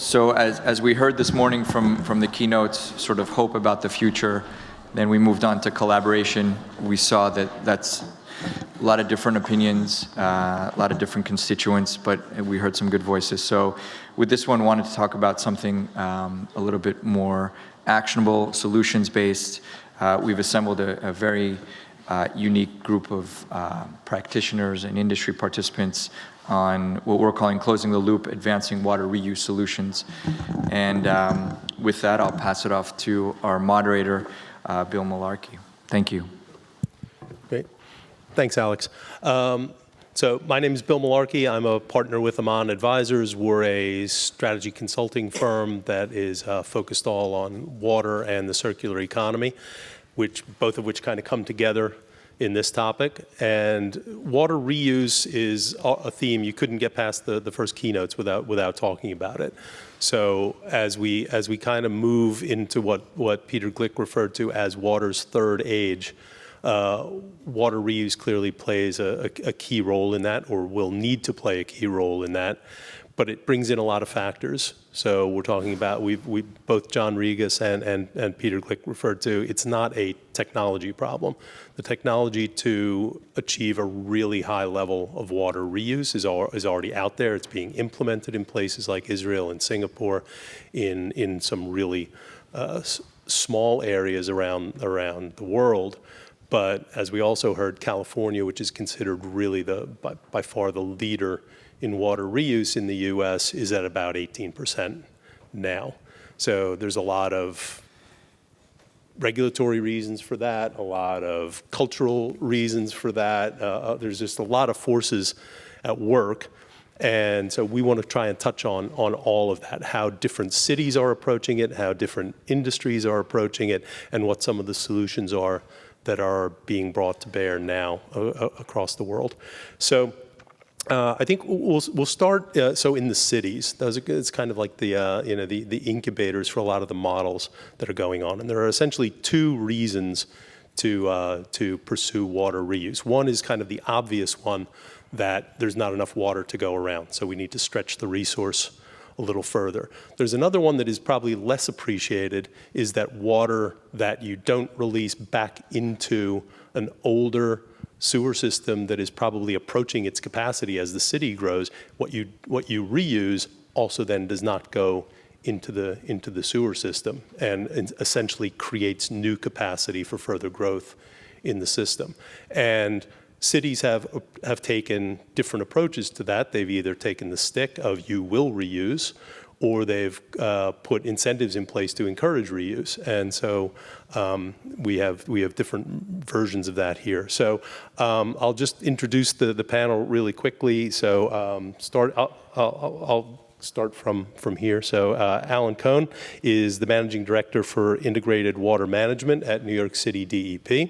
So as we heard this morning from the keynotes, sort of hope about the future, then we moved on to collaboration. We saw that that's a lot of different opinions, a lot of different constituents, but we heard some good voices. So with this one, wanted to talk about something a little bit more actionable, solutions-based. We've assembled a very unique group of practitioners and industry participants on what we're calling closing the loop, advancing water reuse solutions. And with that, I'll pass it off to our moderator, Bill Malarkey. Thank you. Great. Thanks, Alex. So my name is Bill Malarkey. I'm a partner with Amane Advisors. We're a strategy consulting firm that is focused all on water and the circular economy, both of which kind of come together in this topic. And water reuse is a theme you couldn't get past the first keynotes without talking about it. So as we kind of move into what Peter Glick referred to as water's third age, water reuse clearly plays a key role in that, or will need to play a key role in that. But it brings in a lot of factors. So we're talking about, both John Rees and Peter Glick referred to, it's not a technology problem. The technology to achieve a really high level of water reuse is already out there. It's being implemented in places like Israel and Singapore, in some really small areas around the world. But as we also heard, California, which is considered really by far the leader in water reuse in the US, is at about 18% now. So there's a lot of regulatory reasons for that, a lot of cultural reasons for that. There's just a lot of forces at work. And so we want to try and touch on all of that, how different cities are approaching it, how different industries are approaching it, and what some of the solutions are that are being brought to bear now across the world. So I think we'll start so in the cities. It's kind of like the incubators for a lot of the models that are going on, and there are essentially two reasons to pursue water reuse. One is kind of the obvious one, that there's not enough water to go around, so we need to stretch the resource a little further. There's another one that is probably less appreciated, is that water that you don't release back into an older sewer system that is probably approaching its capacity as the city grows, what you reuse also then does not go into the sewer system, and essentially creates new capacity for further growth in the system. And cities have taken different approaches to that. They've either taken the stick of you will reuse, or they've put incentives in place to encourage reuse. And so we have different versions of that here. So I'll just introduce the panel really quickly. So I'll start from here. So Alan Cohn is the Managing Director for Integrated Water Management at New York City DEP.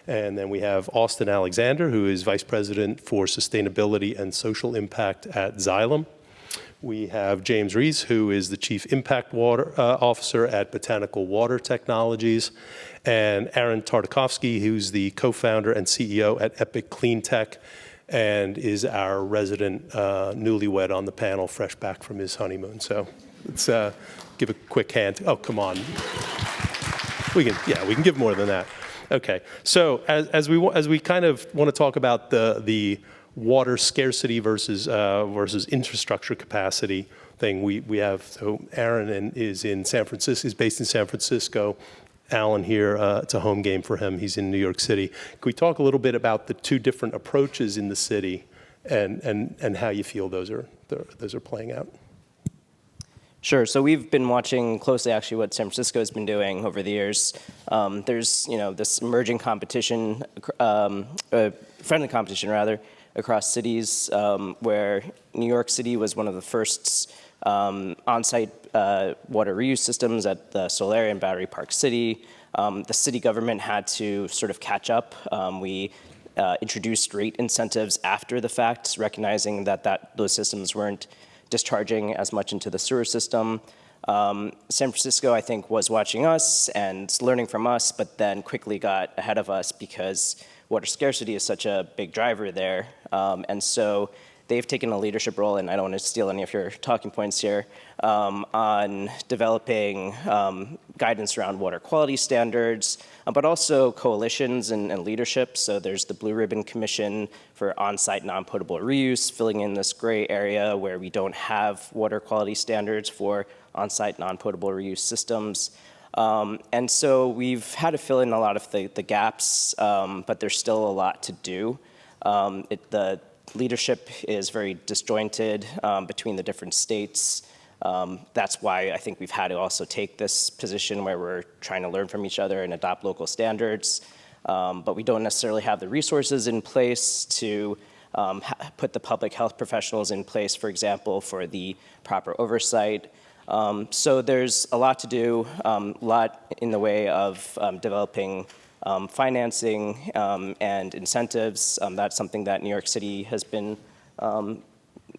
And then we have Austin Alexander, who is Vice President for Sustainability and Social Impact at Xylem. We have James Rees, who is the Chief Impact Officer at Botanical Water Technologies, and Aaron Tartakovsky, who's the co-founder and CEO at Epic Cleantec, and is our resident newlywed on the panel, fresh back from his honeymoon. So let's give a quick hand. Oh, come on. We can give more than that. Okay, so as we kind of want to talk about the water scarcity versus infrastructure capacity thing, we have, so Aaron is in San Francisco, is based in San Francisco. Alan here, it's a home game for him. He's in New York City. Can we talk a little bit about the two different approaches in the city and how you feel those are playing out? Sure. So we've been watching closely, actually, what San Francisco has been doing over the years. There's, this emerging competition, friendly competition rather, across cities, where New York City was one of the first on-site water reuse systems at the Solarium and Battery Park City. The city government had to sort of catch up. We introduced rate incentives after the fact, recognizing that those systems weren't discharging as much into the sewer system. San Francisco, I think, was watching us and learning from us, but then quickly got ahead of us because water scarcity is such a big driver there. And so they've taken a leadership role, and I don't want to steal any of your talking points here, on developing guidance around water quality standards, but also coalitions and leadership. So there's the Blue Ribbon Commission for on-site non-potable reuse, filling in this gray area where we don't have water quality standards for on-site non-potable reuse systems. And so we've had to fill in a lot of the gaps, but there's still a lot to do. The leadership is very disjointed between the different states. That's why I think we've had to also take this position where we're trying to learn from each other and adopt local standards. But we don't necessarily have the resources in place to put the public health professionals in place, for example, for the proper oversight. So there's a lot to do, a lot in the way of developing financing and incentives. That's something that New York City has been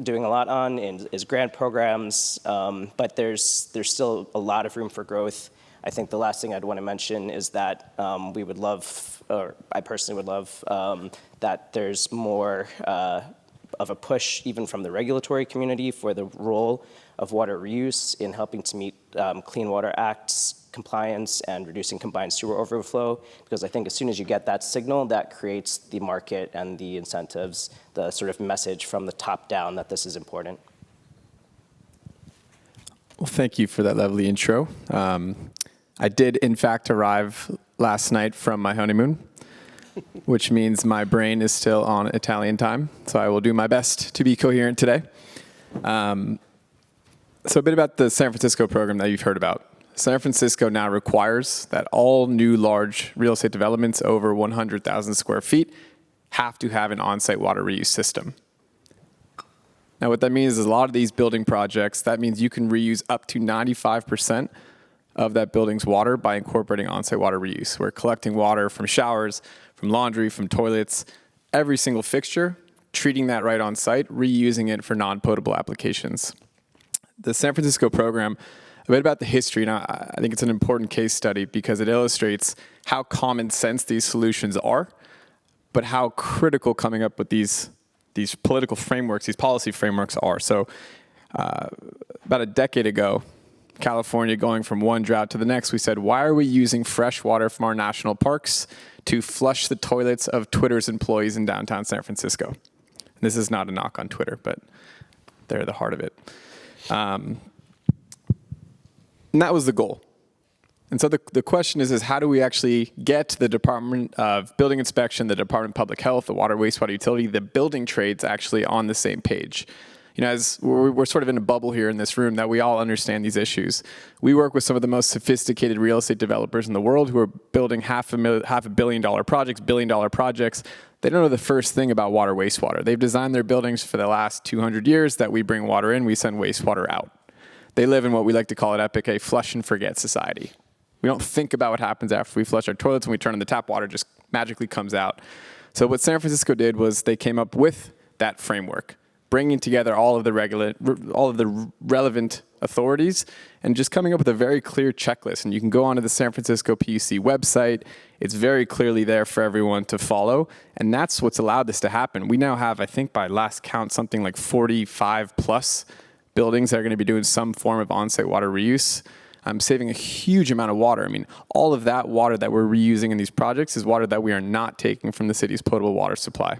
doing a lot on, is grant programs, but there's still a lot of room for growth. I think the last thing I'd want to mention is that we would love, or I personally would love, that there's more of a push even from the regulatory community for the role of water reuse in helping to meet Clean Water Act's compliance and reducing combined sewer overflow, because I think as soon as you get that signal, that creates the market and the incentives, the sort of message from the top down that this is important. Well, thank you for that lovely intro. I did, in fact, arrive last night from my honeymoon, which means my brain is still on Italian time, so I will do my best to be coherent today. So a bit about the San Francisco program that you've heard about. San Francisco now requires that all new large real estate developments over 100,000 square feet have to have an on-site water reuse system. Now what that means is a lot of these building projects, that means you can reuse up to 95% of that building's water by incorporating on-site water reuse. We're collecting water from showers, from laundry, from toilets, every single fixture, treating that right on site, reusing it for non-potable applications. The San Francisco program, a bit about the history, and I think it's an important case study because it illustrates how common sense these solutions are, but how critical coming up with these political frameworks, these policy frameworks are. So about a decade ago, California going from one drought to the next, we said, why are we using fresh water from our national parks to flush the toilets of Twitter's employees in downtown San Francisco? And this is not a knock on Twitter, but they're the heart of it. And that was the goal. And so the question is how do we actually get the Department of Building Inspection, the Department of Public Health, the Water, Wastewater Utility, the building trades actually on the same page? You know, as we're sort of in a bubble here in this room that we all understand these issues. We work with some of the most sophisticated real estate developers in the world who are building half a billion dollar projects, billion-dollar projects. They don't know the first thing about water, wastewater. They've designed their buildings for the last 200 years that we bring water in, we send wastewater out. They live in what we like to call at Epic a flush and forget society. We don't think about what happens after we flush our toilets. When we turn on the tap, water just magically comes out. So what San Francisco did was they came up with that framework, bringing together all of the relevant authorities and just coming up with a very clear checklist. And you can go onto the San Francisco PUC website. It's very clearly there for everyone to follow. And that's what's allowed this to happen. We now have, I think by last count, something like 45 plus buildings that are going to be doing some form of on-site water reuse. Saving a huge amount of water. I mean, all of that water that we're reusing in these projects is water that we are not taking from the city's potable water supply.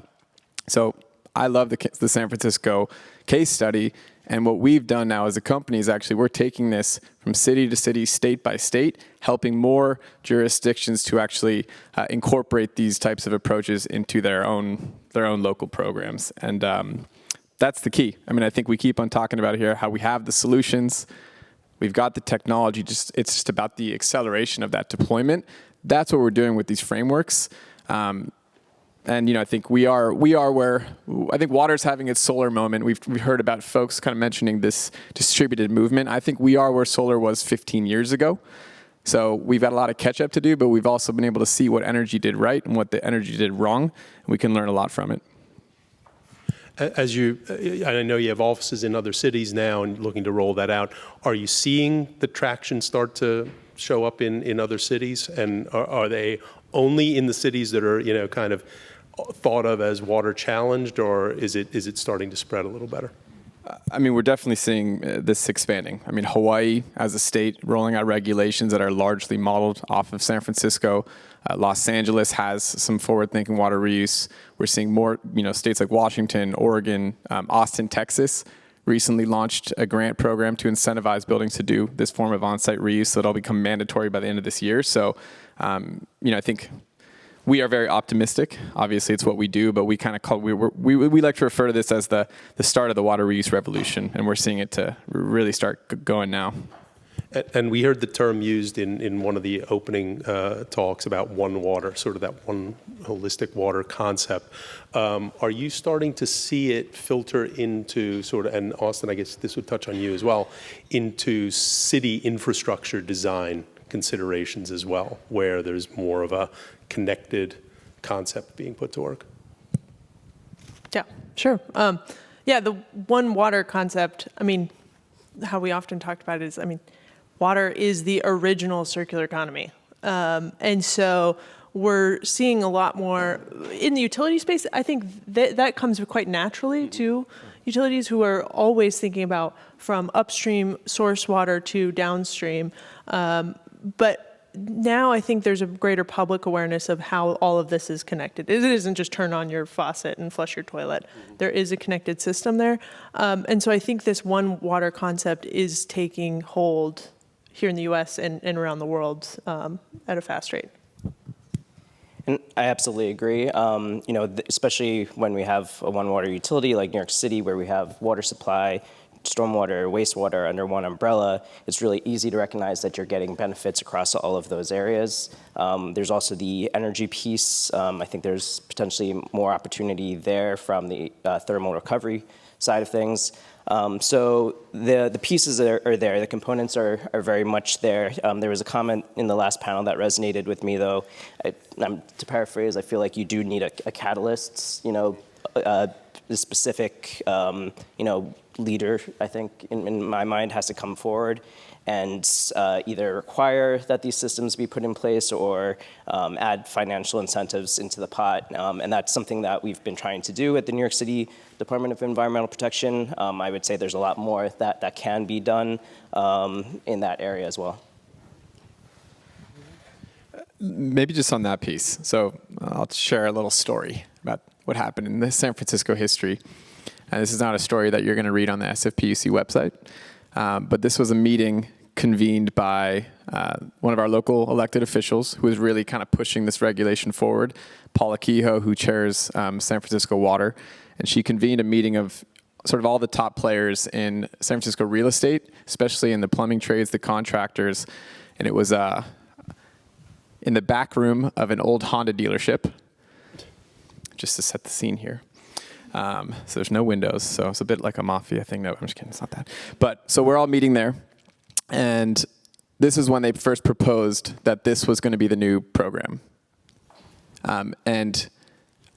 So I love the San Francisco case study. And what we've done now as a company is actually we're taking this from city to city, state by state, helping more jurisdictions to actually incorporate these types of approaches into their own local programs. And that's the key. I mean, I think we keep on talking about here how we have the solutions. We've got the technology, it's just about the acceleration of that deployment. That's what we're doing with these frameworks. And you know, I think we are where I think water's having its solar moment. We've heard about folks kind of mentioning this distributed movement. I think we are where solar was 15 years ago. So we've got a lot of catch up to do, but we've also been able to see what energy did right and what the energy did wrong. And we can learn a lot from it. As I know you have offices in other cities now and looking to roll that out. Are you seeing the traction start to show up in other cities? And are they only in the cities that are, you know, kind of thought of as water challenged, or is it starting to spread a little better? I mean, we're definitely seeing this expanding. I mean, Hawaii as a state rolling out regulations that are largely modeled off of San Francisco. Los Angeles has some forward-thinking water reuse. We're seeing more, states like Washington, Oregon, Austin, Texas recently launched a grant program to incentivize buildings to do this form of on-site reuse, so it'll become mandatory by the end of this year. So, I think we are very optimistic. Obviously, it's what we do, but we kind of we like to refer to this as the start of the water reuse revolution, and we're seeing it to really start going now. And we heard the term used in one of the opening talks about one water, sort of that one holistic water concept. Are you starting to see it filter into sort of, and Austin, I guess this would touch on you as well, into city infrastructure design considerations as well, where there's more of a connected concept being put to work? Yeah, sure. The one water concept, I mean, how we often talked about it is, water is the original circular economy. And so we're seeing a lot more in the utility space. I think that comes quite naturally to utilities who are always thinking about from upstream source water to downstream. But now I think there's a greater public awareness of how all of this is connected. It isn't just turn on your faucet and flush your toilet. There is a connected system there. And so I think this one water concept is taking hold here in the US and around the world at a fast rate. And I absolutely agree. Especially when we have a one water utility like New York City, where we have water supply, stormwater, wastewater under one umbrella, it's really easy to recognize that you're getting benefits across all of those areas. There's also the energy piece. I think there's potentially more opportunity there from the thermal recovery side of things. So the pieces are there, the components are very much there. There was a comment in the last panel that resonated with me, though. To paraphrase, I feel like you do need a catalyst, a specific, leader, I think, in my mind, has to come forward and either require that these systems be put in place or add financial incentives into the pot. And that's something that we've been trying to do at the New York City Department of Environmental Protection. I would say there's a lot more that can be done in that area as well. Maybe just on that piece. So I'll share a little story about what happened in the San Francisco history. And this is not a story that you're going to read on the SFPUC website, but this was a meeting convened by one of our local elected officials who is really kind of pushing this regulation forward, Paula Kehoe, who chairs San Francisco Water. And she convened a meeting of sort of all the top players in San Francisco real estate, especially in the plumbing trades, the contractors. And it was in the back room of an old Honda dealership, just to set the scene here. So there's no windows, so it's a bit like a mafia thing. No, I'm just kidding, it's not that. But so we're all meeting there, and this is when they first proposed that this was going to be the new program. And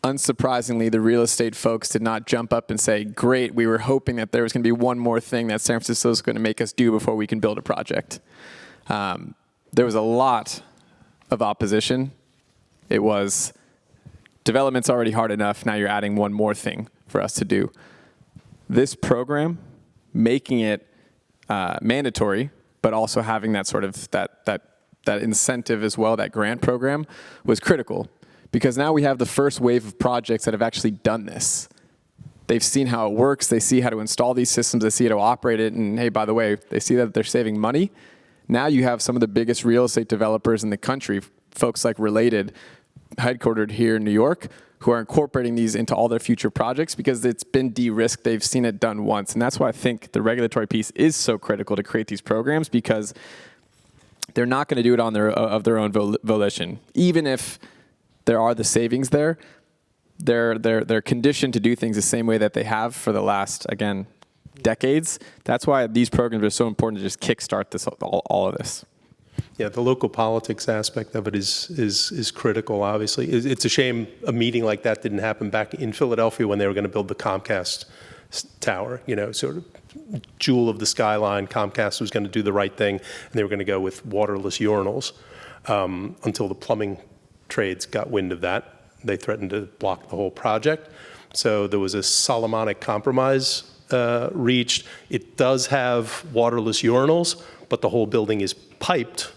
unsurprisingly, the real estate folks did not jump up and say, great, we were hoping that there was going to be one more thing that San Francisco is going to make us do before we can build a project. There was a lot of opposition. It was, development's already hard enough, now you're adding one more thing for us to do. This program, making it mandatory, but also having that sort of that incentive as well, that grant program, was critical. Because now we have the first wave of projects that have actually done this. They've seen how it works, they see how to install these systems, they see how to operate it, and hey, by the way, they see that they're saving money. Now you have some of the biggest real estate developers in the country, folks like Related, headquartered here in New York, who are incorporating these into all their future projects because it's been de-risked. They've seen it done once. And that's why I think the regulatory piece is so critical to create these programs, because they're not going to do it on of their own volition. Even if there are the savings there, they're conditioned to do things the same way that they have for the last, again, decades. That's why these programs are so important to just kickstart this, all of this. Yeah, the local politics aspect of it is critical, obviously. It's a shame a meeting like that didn't happen back in Philadelphia when they were going to build the Comcast tower, sort of jewel of the skyline. Comcast was going to do the right thing, and they were going to go with waterless urinals until the plumbing trades got wind of that. they threatened to block the whole project. So there was a Solomonic compromise reached. It does have waterless urinals, but the whole building is piped,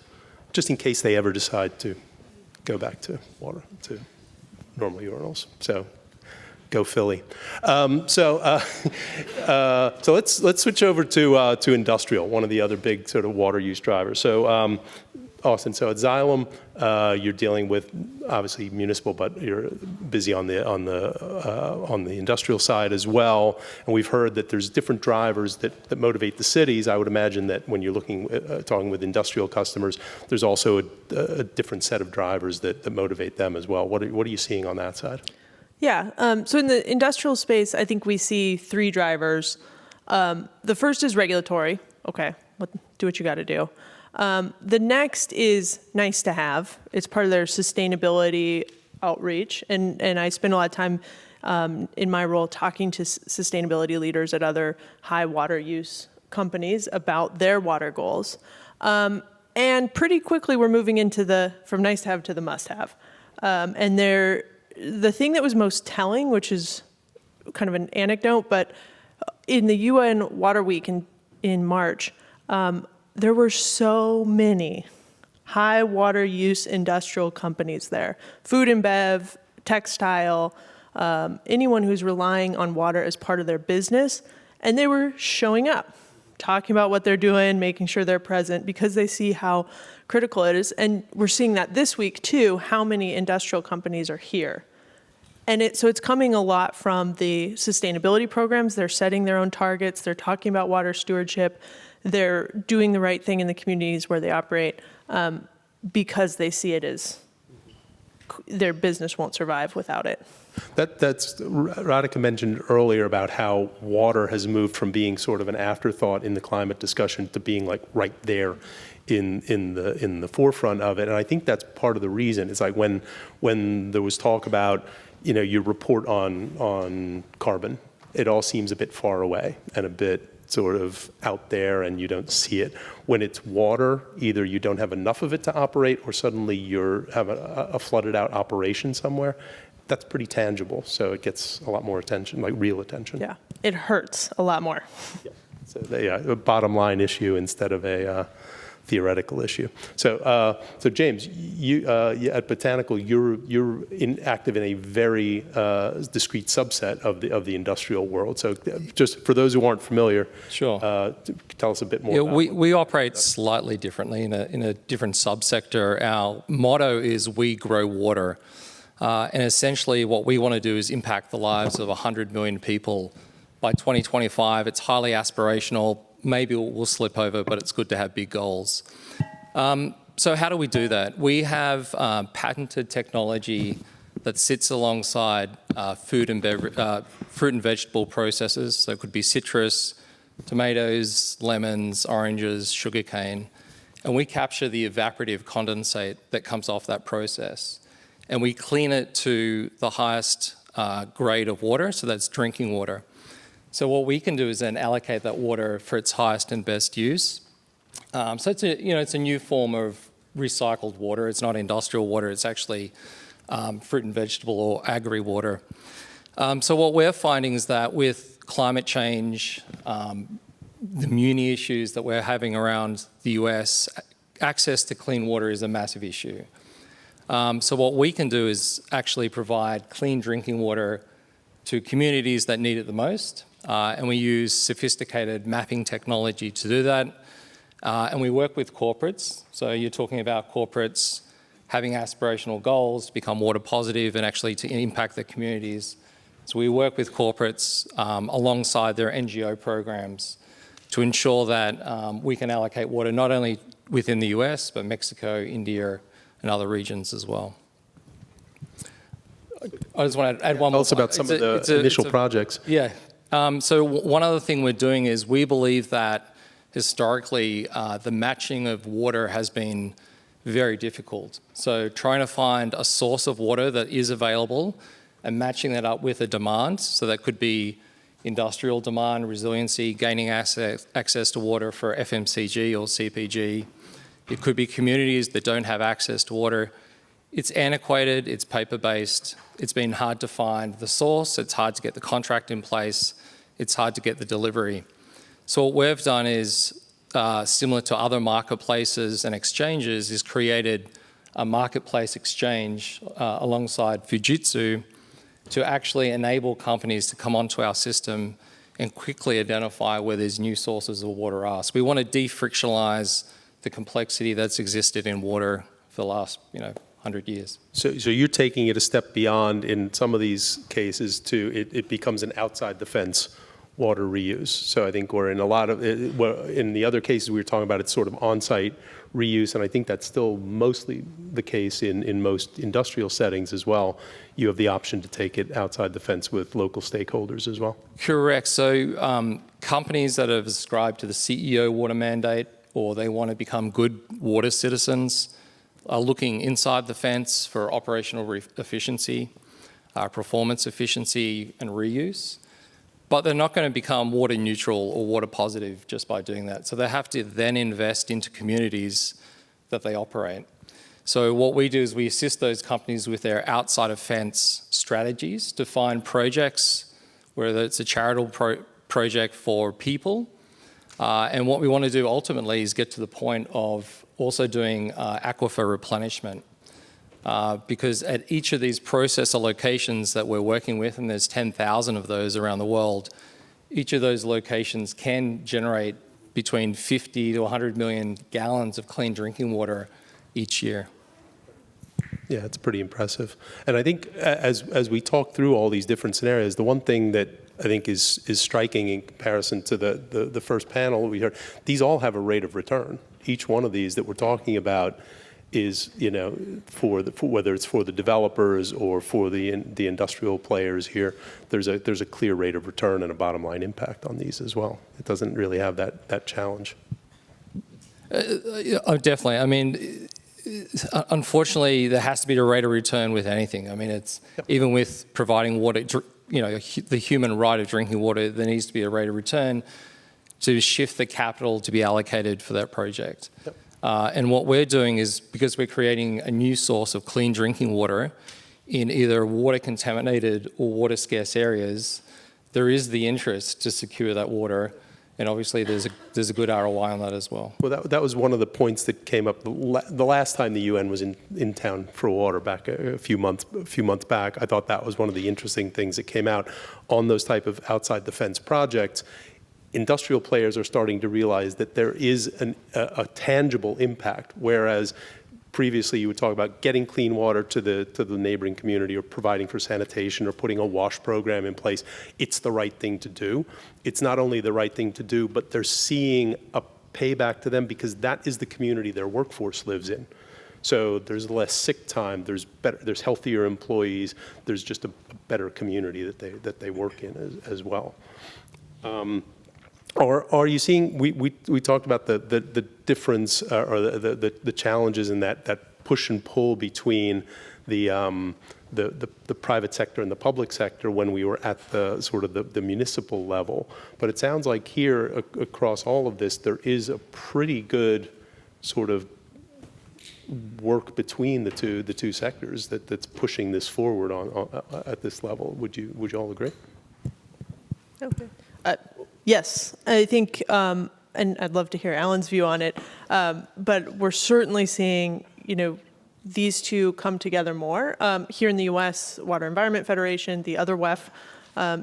just in case they ever decide to go back to normal urinals. So go Philly. So let's switch over to industrial, one of the other big sort of water use drivers. So Austin, so at Xylem, you're dealing with obviously municipal, but you're busy on the industrial side as well. And we've heard that there's different drivers that motivate the cities. I would imagine that when you're talking with industrial customers, there's also a different set of drivers that motivate them as well. What are you seeing on that side? Yeah, so in the industrial space, I think we see three drivers. The first is regulatory. Okay, do what you got to do. The next is nice to have. It's part of their sustainability outreach. And I spend a lot of time in my role talking to sustainability leaders at other high water use companies about their water goals. And pretty quickly, we're moving into from nice to have to the must have. And the thing that was most telling, which is kind of an anecdote, but in the UN Water Week in March, there were so many high water use industrial companies there. Food and bev, textile, anyone who's relying on water as part of their business. And they were showing up, talking about what they're doing, making sure they're present because they see how critical it is. And we're seeing that this week too, how many industrial companies are here. And so it's coming a lot from the sustainability programs. They're setting their own targets. They're talking about water stewardship. They're doing the right thing in the communities where they operate because they see it as their business won't survive without it. That's Radhika mentioned earlier about how water has moved from being sort of an afterthought in the climate discussion to being like right there in the forefront of it. And I think that's part of the reason. It's like when there was talk about, your report on carbon, it all seems a bit far away and a bit sort of out there and you don't see it. When it's water, either you don't have enough of it to operate or suddenly you have a flooded out operation somewhere. That's pretty tangible. So it gets a lot more attention, like real attention. Yeah, it hurts a lot more. Yeah. So a bottom line issue instead of a theoretical issue. So James, you at Botanical, you're active in a very discrete subset of the industrial world. So just for those who aren't familiar, sure, tell us a bit more. Yeah, about we operate slightly differently in a different subsector. Our motto is "We grow water," and essentially what we want to do is impact the lives of 100 million people by 2025. It's highly aspirational. Maybe we'll slip over, but it's good to have big goals. So how do we do that? We have patented technology that sits alongside fruit and vegetable processes. So it could be citrus, tomatoes, lemons, oranges, sugarcane. And we capture the evaporative condensate that comes off that process. And we clean it to the highest grade of water, so that's drinking water. So what we can do is then allocate that water for its highest and best use. So it's a new form of recycled water. It's not industrial water. It's actually fruit and vegetable or agri water. So what we're finding is that with climate change, the muni issues that we're having around the US, access to clean water is a massive issue. So what we can do is actually provide clean drinking water to communities that need it the most. And we use sophisticated mapping technology to do that. And we work with corporates. So you're talking about corporates having aspirational goals to become water positive and actually to impact their communities. So we work with corporates alongside their NGO programs to ensure that we can allocate water not only within the US, but Mexico, India, and other regions as well. I just want to add one more. Tell us about some of the initial projects. Yeah. So one other thing we're doing is we believe that historically the matching of water has been very difficult. So trying to find a source of water that is available and matching that up with a demand, so that could be industrial demand, resiliency, gaining access to water for FMCG or CPG. It could be communities that don't have access to water. It's antiquated, it's paper-based, it's been hard to find the source, it's hard to get the contract in place, it's hard to get the delivery. So what we've done is, similar to other marketplaces and exchanges, is created a marketplace exchange alongside Fujitsu to actually enable companies to come onto our system and quickly identify where there's new sources of water are. So we want to de-frictionalize the complexity that's existed in water for the last 100 years. So you're taking it a step beyond in some of these cases to it becomes an outside the fence water reuse. So I think we're in a lot of, in the other cases we were talking about, it's sort of on-site reuse, and I think that's still mostly the case in most industrial settings as well. You have the option to take it outside the fence with local stakeholders as well. Correct. So companies that have subscribed to the CEO water mandate, or they want to become good water citizens, are looking inside the fence for operational efficiency, performance efficiency, and reuse. But they're not going to become water neutral or water positive just by doing that. So they have to then invest into communities that they operate. So what we do is we assist those companies with their outside of fence strategies to find projects, whether it's a charitable project for people. And what we want to do ultimately is get to the point of also doing aquifer replenishment. Because at each of these processor locations that we're working with, and there's 10,000 of those around the world, each of those locations can generate between 50 to 100 million gallons of clean drinking water each year. Yeah, it's pretty impressive. And I think as we talk through all these different scenarios, the one thing that I think is striking in comparison to the first panel we heard, these all have a rate of return. Each one of these that we're talking about is, for whether it's for the developers or for the industrial players here, there's a clear rate of return and a bottom line impact on these as well. It doesn't really have that challenge. Definitely. I mean, unfortunately, there has to be a rate of return with anything. I mean, it's even with providing water, the human right of drinking water, there needs to be a rate of return to shift the capital to be allocated for that project. Yep. And what we're doing is, because we're creating a new source of clean drinking water in either water contaminated or water scarce areas, there is the interest to secure that water. And obviously there's a good ROI on that as well. Well, that was one of the points that came up the last time the UN was in town for water back a few months back. I thought that was one of the interesting things that came out on those type of outside the fence projects. Industrial players are starting to realize that there is a tangible impact, whereas previously you would talk about getting clean water to the neighboring community or providing for sanitation or putting a wash program in place. It's the right thing to do. It's not only the right thing to do, but they're seeing a payback to them because that is the community their workforce lives in. So there's less sick time, there's healthier employees, there's just a better community that they work in as well. Are you seeing, we talked about the difference or the challenges in that push and pull between the private sector and the public sector when we were at the sort of the municipal level. But it sounds like here across all of this, there is a pretty good sort of work between the two sectors that's pushing this forward at this level. Would you all agree? Okay. Yes, I think, and I'd love to hear Alan's view on it, but we're certainly seeing, these two come together more. Here in the US, Water Environment Federation, the other WEF,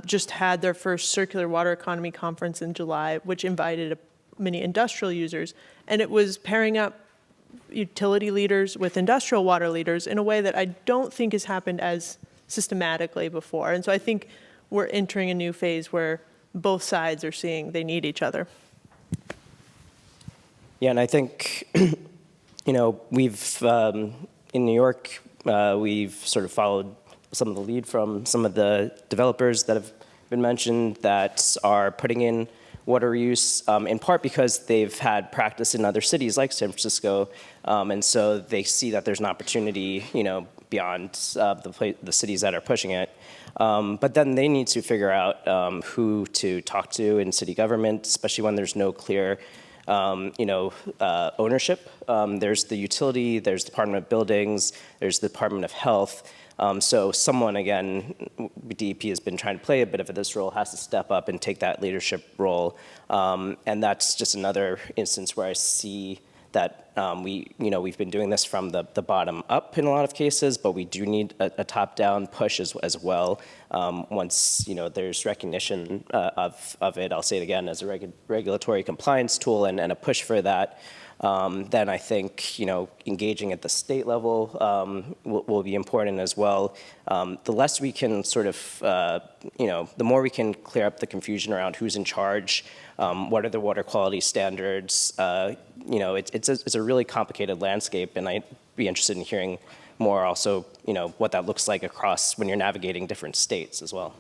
just had their first circular water economy conference in July, which invited many industrial users, and it was pairing up utility leaders with industrial water leaders in a way that I don't think has happened as systematically before. And so I think we're entering a new phase where both sides are seeing they need each other. Yeah, and I think, we've, in New York, we've sort of followed some of the lead from some of the developers that have been mentioned that are putting in water reuse, in part because they've had practice in other cities like San Francisco, and so they see that there's an opportunity, beyond the cities that are pushing it. But then they need to figure out who to talk to in city government, especially when there's no clear ownership. There's the utility, there's Department of Buildings, there's the Department of Health. So someone, again, DEP has been trying to play a bit of this role, has to step up and take that leadership role. And that's just another instance where I see that we've been doing this from the bottom up in a lot of cases, but we do need a top-down push as well. Once there's recognition of it, I'll say it again, as a regulatory compliance tool and a push for that. Then I think engaging at the state level will be important as well. The less we can sort of, the more we can clear up the confusion around who's in charge, what are the water quality standards. It's a really complicated landscape, and I'd be interested in hearing more also, what that looks like across when you're navigating different states as well.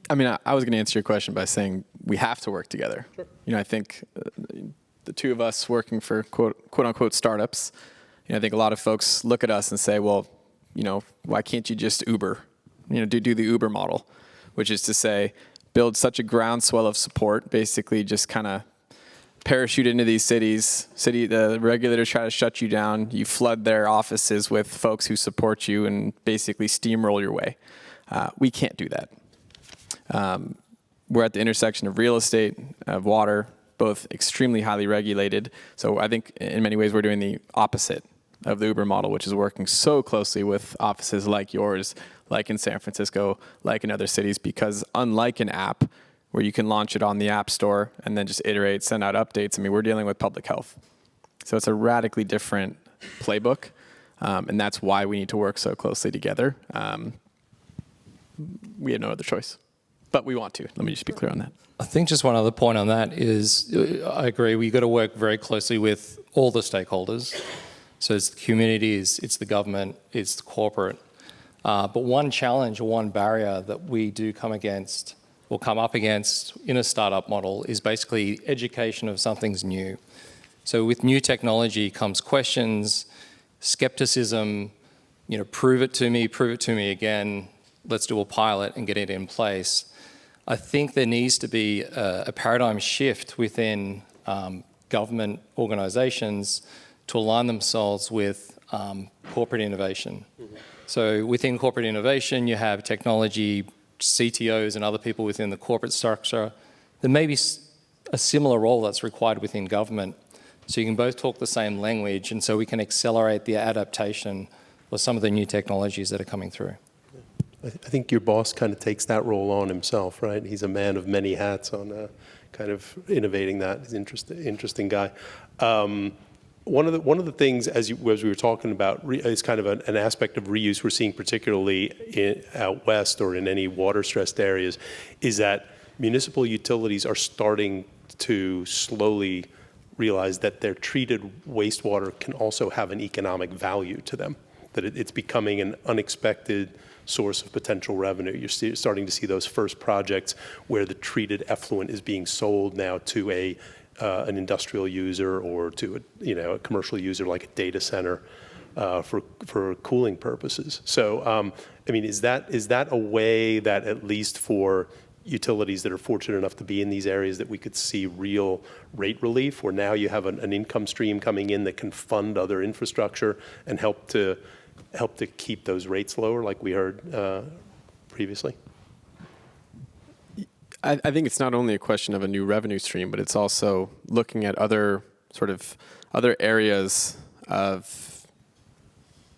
I mean, I was going to answer your question by saying we have to work together. Sure. I think the two of us working for quote unquote startups, I think a lot of folks look at us and say, well, why can't you just Uber, do the Uber model, which is to say, build such a groundswell of support, basically just kind of parachute into these cities. The regulators try to shut you down. You flood their offices with folks who support you and basically steamroll your way. We can't do that. We're at the intersection of real estate, of water, both extremely highly regulated. So I think in many ways we're doing the opposite of the Uber model, which is working so closely with offices like yours, like in San Francisco, like in other cities, because unlike an app where you can launch it on the App Store and then just iterate, send out updates, we're dealing with public health. So it's a radically different playbook, and that's why we need to work so closely together. We had no other choice, but we want to. Let me just be clear on that. I think just one other point on that is, I agree, we've got to work very closely with all the stakeholders. So it's the communities, it's the government, it's the corporate. But one challenge or one barrier that we do come up against in a startup model is basically education of something's new. So with new technology comes questions, skepticism, prove it to me again, let's do a pilot and get it in place. I think there needs to be a paradigm shift within government organizations to align themselves with corporate innovation. Mm-hmm. So within corporate innovation, you have technology, CTOs and other people within the corporate structure. There may be a similar role that's required within government. So you can both talk the same language, and so we can accelerate the adaptation of some of the new technologies that are coming through. I think your boss kind of takes that role on himself, right? He's a man of many hats on kind of innovating that. He's an interesting guy. One of the things, as we were talking about, is kind of an aspect of reuse we're seeing particularly out west or in any water-stressed areas, is that municipal utilities are starting to slowly realize that their treated wastewater can also have an economic value to them, that it's becoming an unexpected source of potential revenue. You're starting to see those first projects where the treated effluent is being sold now to an industrial user or to a commercial user like a data center for cooling purposes. So is that a way that at least for utilities that are fortunate enough to be in these areas that we could see real rate relief, where now you have an income stream coming in that can fund other infrastructure and help to keep those rates lower, like we heard previously? I think it's not only a question of a new revenue stream, but it's also looking at other areas of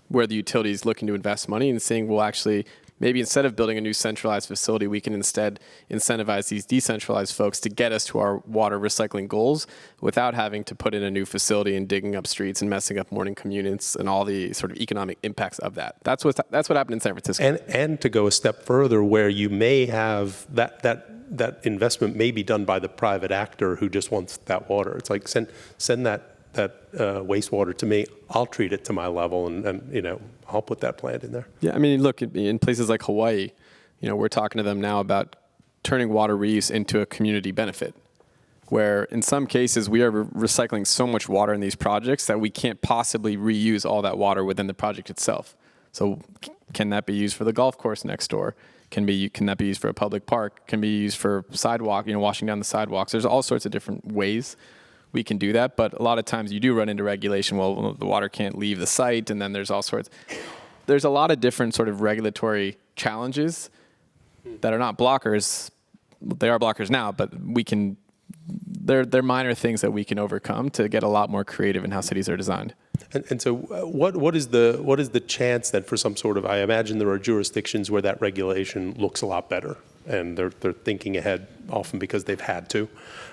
where the utility is looking to invest money and saying, well, actually, maybe instead of building a new centralized facility, we can instead incentivize these decentralized folks to get us to our water recycling goals without having to put in a new facility and digging up streets and messing up morning commutes and all the sort of economic impacts of that. That's what happened in San Francisco. And to go a step further, where you may have that investment may be done by the private actor who just wants that water. It's like send that wastewater to me. I'll treat it to my level, and I'll put that plant in there. Yeah, look, in places like Hawaii, we're talking to them now about turning water reuse into a community benefit, where in some cases we are recycling so much water in these projects that we can't possibly reuse all that water within the project itself. So can that be used for the golf course next door? Can that be used for a public park? Can be used for sidewalk, washing down the sidewalks. There's all sorts of different ways we can do that, but a lot of times you do run into regulation. Well, the water can't leave the site, and then there's a lot of different sort of regulatory challenges that are not blockers. They are blockers now, but they're minor things that we can overcome to get a lot more creative in how cities are designed. And so what is the chance that for some sort of, I imagine there are jurisdictions where that regulation looks a lot better and they're thinking ahead often because they've had to.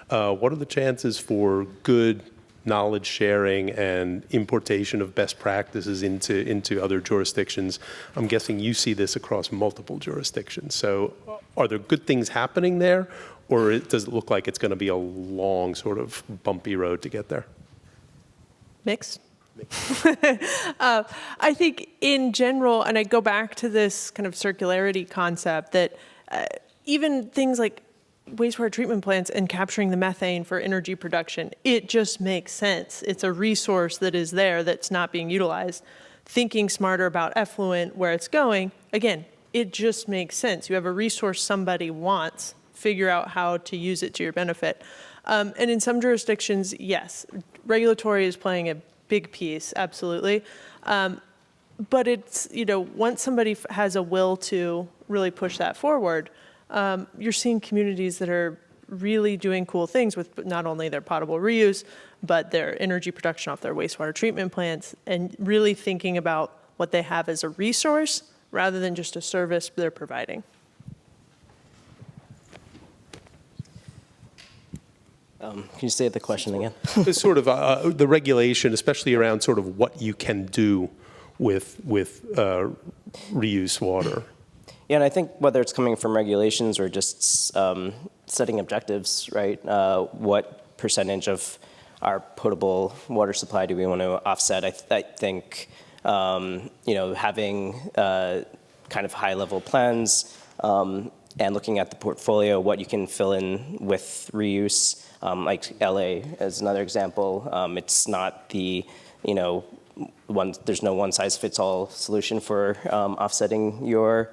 What are the chances for good knowledge sharing and importation of best practices into other jurisdictions? I'm guessing you see this across multiple jurisdictions. So are there good things happening there, or does it look like it's going to be a long sort of bumpy road to get there? Mixed. I think in general, and I go back to this kind of circularity concept, that even things like wastewater treatment plants and capturing the methane for energy production, it just makes sense. It's a resource that is there that's not being utilized. Thinking smarter about effluent, where it's going, again, it just makes sense. You have a resource somebody wants, figure out how to use it to your benefit. And in some jurisdictions, yes, regulatory is playing a big piece, absolutely. But it's, once somebody has a will to really push that forward, you're seeing communities that are really doing cool things with not only their potable reuse, but their energy production off their wastewater treatment plants, and really thinking about what they have as a resource rather than just a service they're providing. Can you say the question again? It's sort of the regulation, especially around sort of what you can do with reuse water. Yeah, and I think whether it's coming from regulations or just setting objectives, right? What percentage of our potable water supply do we want to offset? I think having kind of high-level plans and looking at the portfolio, what you can fill in with reuse. Like LA as another example, it's not there's no one-size-fits-all solution for offsetting your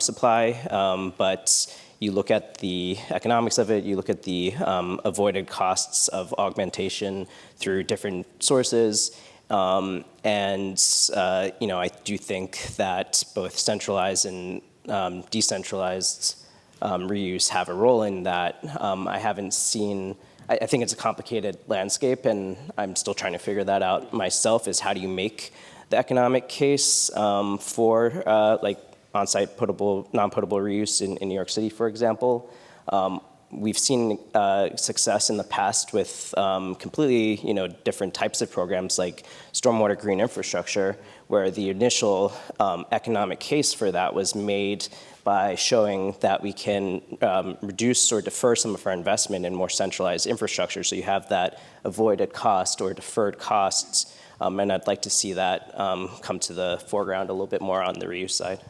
supply, but you look at the economics of it, you look at the avoided costs of augmentation through different sources, and I do think that both centralized and decentralized reuse have a role in that. I haven't seen, I think it's a complicated landscape, and I'm still trying to figure that out myself, is how do you make the economic case for like on-site non-potable reuse in New York City, for example. We've seen success in the past with completely different types of programs like stormwater green infrastructure, where the initial economic case for that was made by showing that we can reduce or defer some of our investment in more centralized infrastructure. So you have that avoided cost or deferred costs, and I'd like to see that come to the foreground a little bit more on the reuse side.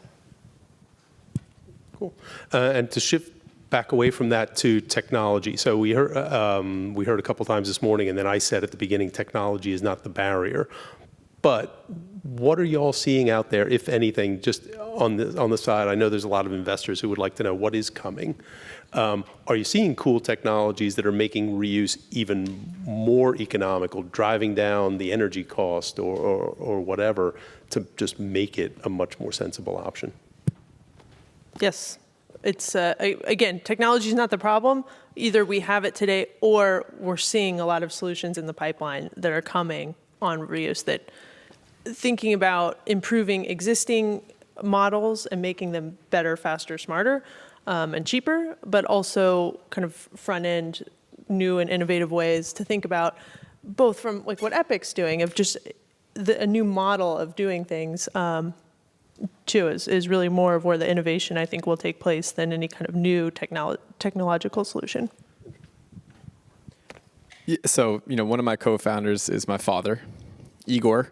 Cool. And to shift back away from that to technology. So we heard a couple times this morning, and then I said at the beginning, technology is not the barrier. But what are you all seeing out there, if anything, just on the side? I know there's a lot of investors who would like to know what is coming. Are you seeing cool technologies that are making reuse even more economical, driving down the energy cost or whatever, to just make it a much more sensible option? Yes. It's, again, technology is not the problem. Either we have it today or we're seeing a lot of solutions in the pipeline that are coming on reuse, that thinking about improving existing models and making them better, faster, smarter, and cheaper, but also kind of front-end new and innovative ways to think about, both from like what Epic's doing, of just a new model of doing things, too, is really more of where the innovation, I think, will take place than any kind of new technological solution. Yeah, so, one of my co-founders is my father, Igor,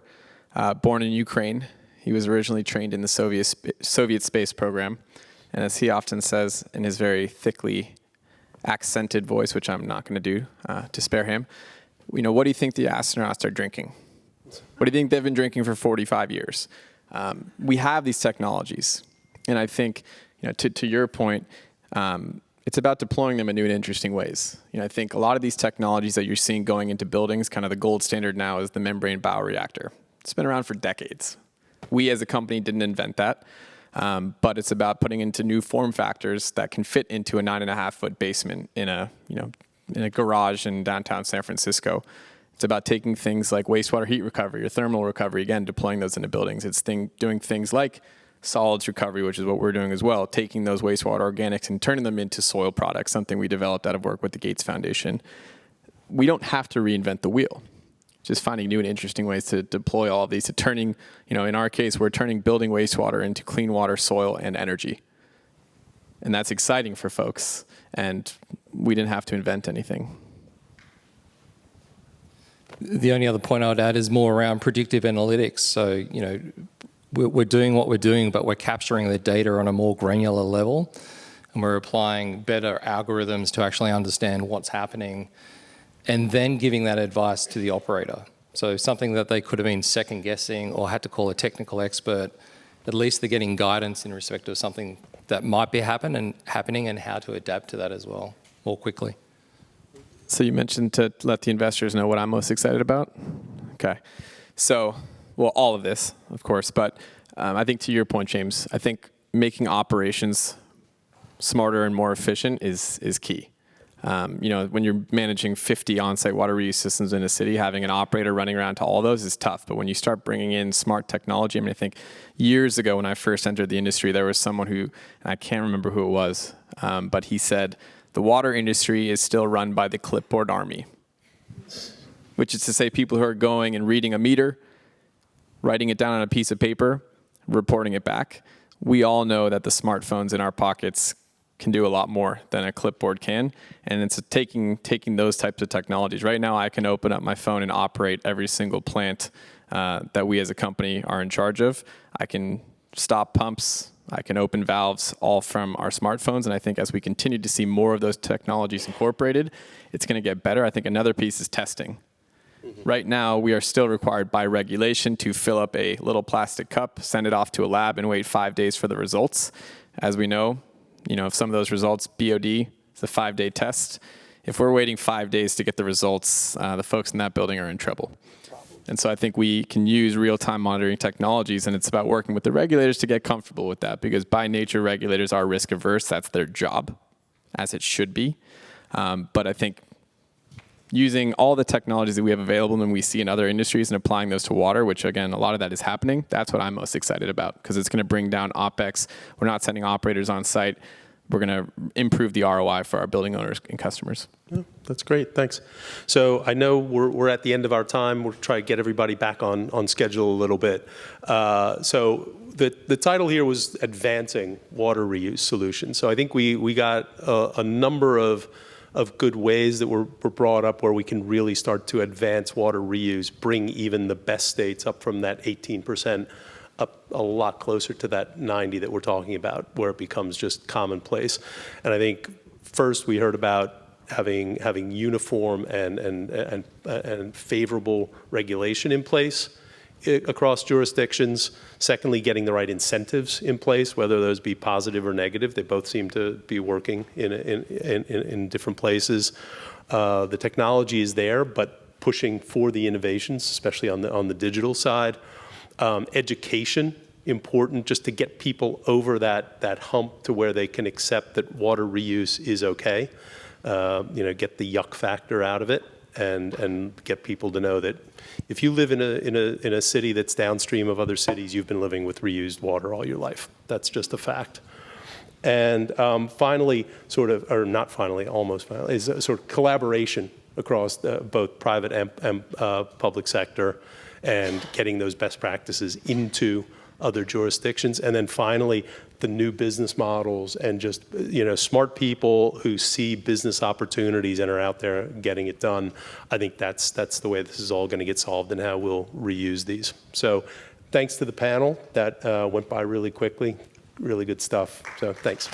born in Ukraine. He was originally trained in the Soviet space program. And as he often says in his very thickly accented voice, which I'm not going to do to spare him, what do you think the astronauts are drinking? What do you think they've been drinking for 45 years? We have these technologies. And I think To your point, it's about deploying them in new and interesting ways. I think a lot of these technologies that you're seeing going into buildings, kind of the gold standard now is the membrane bioreactor. It's been around for decades. We as a company didn't invent that, but it's about putting into new form factors that can fit into a 9.5-foot basement in a garage in downtown San Francisco. It's about taking things like wastewater heat recovery or thermal recovery, again, deploying those into buildings. It's doing things like solids recovery, which is what we're doing as well, taking those wastewater organics and turning them into soil products, something we developed out of work with the Gates Foundation. We don't have to reinvent the wheel. Just finding new and interesting ways to deploy all of these, to turning, in our case, we're turning building wastewater into clean water, soil, and energy. And that's exciting for folks, and we didn't have to invent anything. The only other point I would add is more around predictive analytics. So, we're doing what we're doing, but we're capturing the data on a more granular level, and we're applying better algorithms to actually understand what's happening, and then giving that advice to the operator. So something that they could have been second guessing or had to call a technical expert, at least they're getting guidance in respect of something that might be happening and how to adapt to that as well more quickly. So you mentioned to let the investors know what I'm most excited about. Okay. So, well, all of this, of course, but I think to your point, James, I think making operations smarter and more efficient is key. When you're managing 50 on-site water reuse systems in a city, having an operator running around to all those is tough. But when you start bringing in smart technology, I think years ago when I first entered the industry, there was someone who, and I can't remember who it was, but he said, the water industry is still run by the clipboard army, which is to say people who are going and reading a meter, writing it down on a piece of paper, reporting it back. We all know that the smartphones in our pockets can do a lot more than a clipboard can, and it's taking those types of technologies. Right now, I can open up my phone and operate every single plant that we as a company are in charge of. I can stop pumps, I can open valves, all from our smartphones, and I think as we continue to see more of those technologies incorporated, it's going to get better. I think another piece is testing. Right now, we are still required by regulation to fill up a little plastic cup, send it off to a lab, and wait 5 days for the results. As we know, if some of those results, BOD, it's a 5-day test. If we're waiting 5 days to get the results, the folks in that building are in trouble. And so I think we can use real-time monitoring technologies, and it's about working with the regulators to get comfortable with that, because by nature, regulators are risk-averse. That's their job, as it should be. But I think using all the technologies that we have available and we see in other industries and applying those to water, which again, a lot of that is happening, that's what I'm most excited about, because it's going to bring down OpEx. We're not sending operators on site. We're going to improve the ROI for our building owners and customers. Yeah, that's great. Thanks. So I know we're at the end of our time. We'll try to get everybody back on schedule a little bit. So the title here was Advancing Water Reuse Solutions. So I think we got a number of good ways that were brought up where we can really start to advance water reuse, bring even the best states up from that 18% up a lot closer to that 90 that we're talking about, where it becomes just commonplace. And I think first we heard about having uniform and favorable regulation in place across jurisdictions. Secondly, getting the right incentives in place, whether those be positive or negative. They both seem to be working in different places. The technology is there, but pushing for the innovations, especially on the digital side. Education, important just to get people over that hump to where they can accept that water reuse is okay. Get the yuck factor out of it, and get people to know that if you live in a city that's downstream of other cities, you've been living with reused water all your life. That's just a fact. And finally, almost finally, is sort of collaboration across both private and public sector, and getting those best practices into other jurisdictions. And then finally, the new business models and just, smart people who see business opportunities and are out there getting it done. I think that's the way this is all going to get solved and how we'll reuse these. So thanks to the panel. That went by really quickly. Really good stuff. So thanks.